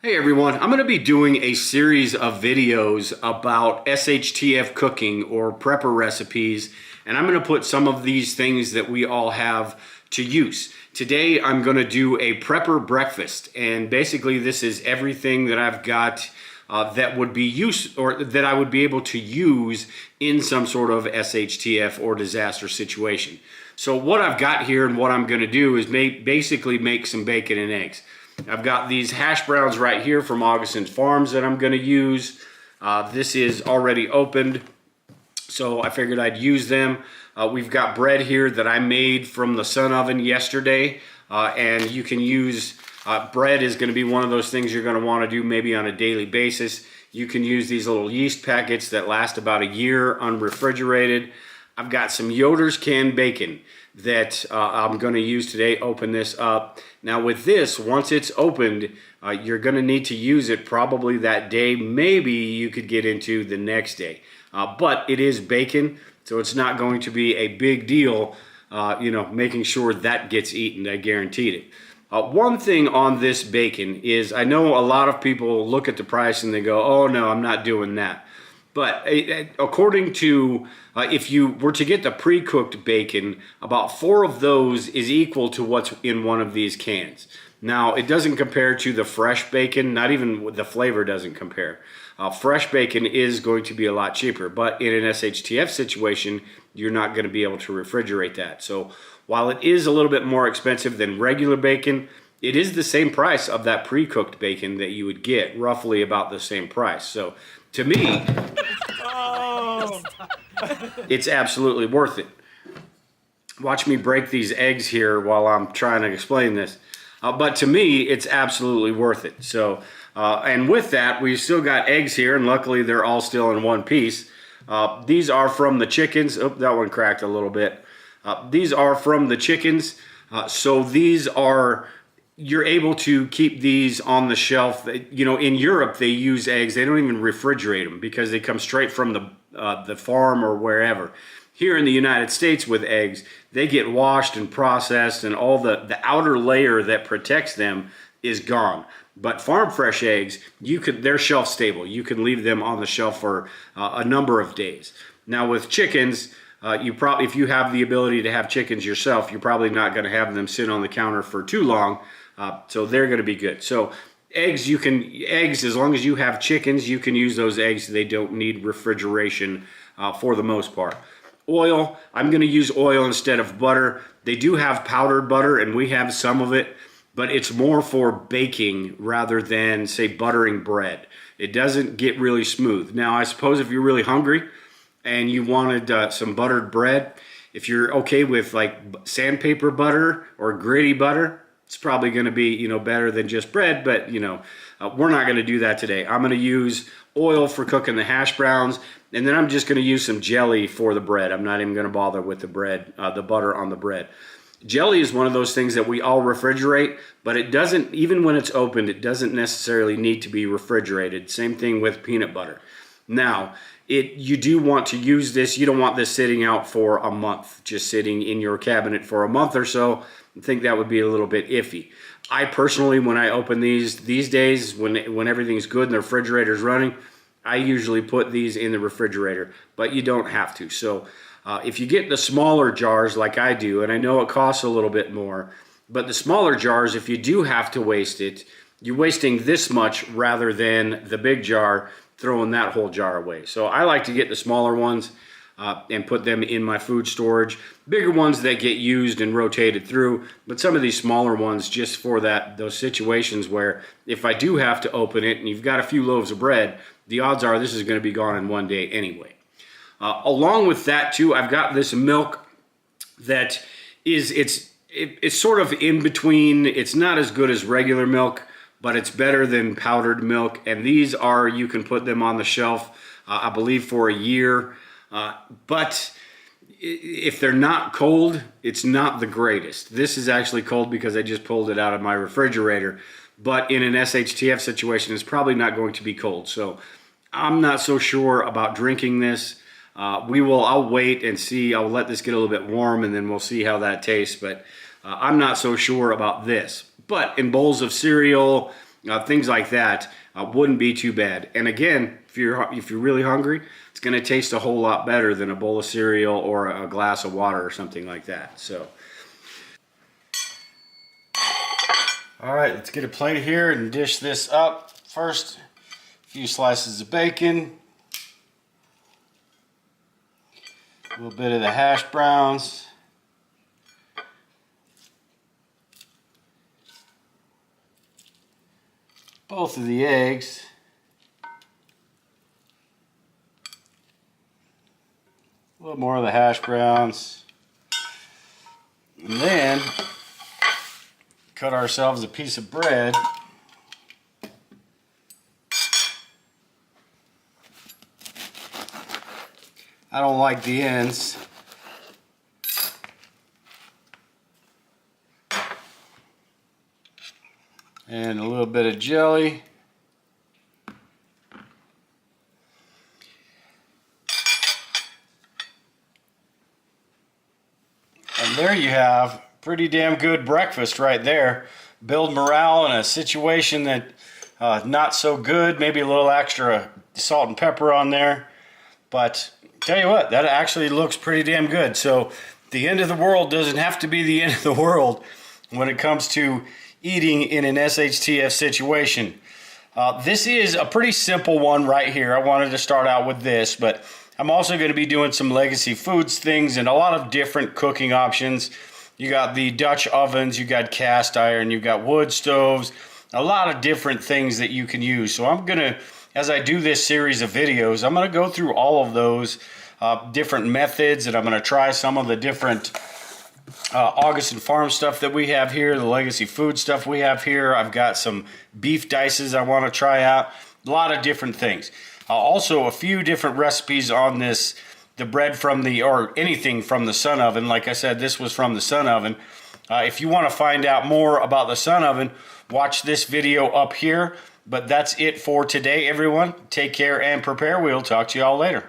Hey everyone, I'm going to be doing a series of videos about SHTF cooking or prepper recipes, and I'm going to put some of these things that we all have to use. Today I'm going to do a prepper breakfast, and basically this is everything that I've got that would be used or that I would be able to use in some sort of SHTF or disaster situation. So what I've got here and what I'm going to do is basically make some bacon and eggs. I've got these hash browns right here from Auguson's Farms that I'm going to use. This is already opened, so I figured I'd use them. We've got bread here that I made from the sun oven yesterday, and you can use bread is going to be one of those things you're going to want to do maybe on a daily basis. You can use these little yeast packets that last about a year unrefrigerated. I've got some Yoders canned bacon that I'm going to use today. Open this up. Now with this, once it's opened, you're going to need to use it probably that day. Maybe you could get into the next day. But it is bacon, so it's not going to be a big deal, making sure that gets eaten. I guaranteed it. One thing on this bacon is I know a lot of people look at the price and they go, oh no, I'm not doing that. But according to, if you were to get the pre-cooked bacon, about 4 of those is equal to what's in one of these cans. Now, it doesn't compare to the fresh bacon, not even the flavor doesn't compare. Fresh bacon is going to be a lot cheaper, but in an SHTF situation, you're not going to be able to refrigerate that. So while it is a little bit more expensive than regular bacon, it is the same price of that pre-cooked bacon that you would get, roughly about the same price. So to me, it's absolutely worth it. Watch me break these eggs here while I'm trying to explain this. But to me, it's absolutely worth it. So, and with that, we've still got eggs here, and luckily they're all still in one piece. These are from the chickens. Oh, that one cracked a little bit. These are from the chickens. So these are, you're able to keep these on the shelf. You know, in Europe, they use eggs. They don't even refrigerate them because they come straight from the farm or wherever. Here in the United States with eggs, they get washed and processed, and all the outer layer that protects them is gone. But farm fresh eggs, they're shelf stable. You can leave them on the shelf for a number of days. Now with chickens, if you have the ability to have chickens yourself, you're probably not going to have them sit on the counter for too long. So they're going to be good. So eggs, as long as you have chickens, you can use those eggs. They don't need refrigeration for the most part. Oil, I'm going to use oil instead of butter. They do have powdered butter, and we have some of it, but it's more for baking rather than, say, buttering bread. It doesn't get really smooth. Now, I suppose if you're really hungry and you wanted some buttered bread, if you're okay with like sandpaper butter or gritty butter, it's probably going to be, better than just bread, but, we're not going to do that today. I'm going to use oil for cooking the hash browns, and then I'm just going to use some jelly for the bread. I'm not even going to bother with the bread, the butter on the bread. Jelly is one of those things that we all refrigerate, but it doesn't, even when it's opened, it doesn't necessarily need to be refrigerated. Same thing with peanut butter. Now, you do want to use this. You don't want this sitting out for a month, just sitting in your cabinet for a month or so. I think that would be a little bit iffy. I personally, when I open these days, when everything's good and the refrigerator's running, I usually put these in the refrigerator, but you don't have to. So if you get the smaller jars like I do, and I know it costs a little bit more, but the smaller jars, if you do have to waste it, you're wasting this much rather than the big jar, throwing that whole jar away. So I like to get the smaller ones and put them in my food storage. Bigger ones that get used and rotated through, but some of these smaller ones just for those situations where if I do have to open it and you've got a few loaves of bread, the odds are this is going to be gone in one day anyway. Along with that too, I've got this milk that it's sort of in between. It's not as good as regular milk, but it's better than powdered milk. And these are, you can put them on the shelf, I believe for a year. But if they're not cold, it's not the greatest. This is actually cold because I just pulled it out of my refrigerator. But in an SHTF situation, it's probably not going to be cold. So I'm not so sure about drinking this. I'll wait and see. I'll let this get a little bit warm and then we'll see how that tastes. But I'm not so sure about this. But in bowls of cereal, things like that wouldn't be too bad. And again, if you're really hungry, it's going to taste a whole lot better than a bowl of cereal or a glass of water or something like that. So, all right, let's get a plate here and dish this up. First, a few slices of bacon, a little bit of the hash browns, both of the eggs, a little more of the hash browns, and then cut ourselves a piece of bread. I don't like the ends. And a little bit of jelly. And there you have pretty damn good breakfast right there. Build morale in a situation that not so good. Maybe a little extra salt and pepper on there. But tell you what, that actually looks pretty damn good. So the end of the world doesn't have to be the end of the world when it comes to eating in an SHTF situation. This is a pretty simple one right here. I wanted to start out with this, but I'm also going to be doing some legacy foods things and a lot of different cooking options. You got the Dutch ovens, you got cast iron, you got wood stoves, a lot of different things that you can use. So I'm going to, as I do this series of videos, I'm going to go through all of those different methods, and I'm going to try some of the different Auguson farm stuff that we have here, the legacy food stuff we have here. I've got some beef dices I want to try out, a lot of different things. Also a few different recipes on this, the bread from the, or anything from the sun oven. Like I said, this was from the sun oven. If you want to find out more about the sun oven, watch this video up here. But that's it for today, everyone. Take care and prepare. We'll talk to you all later.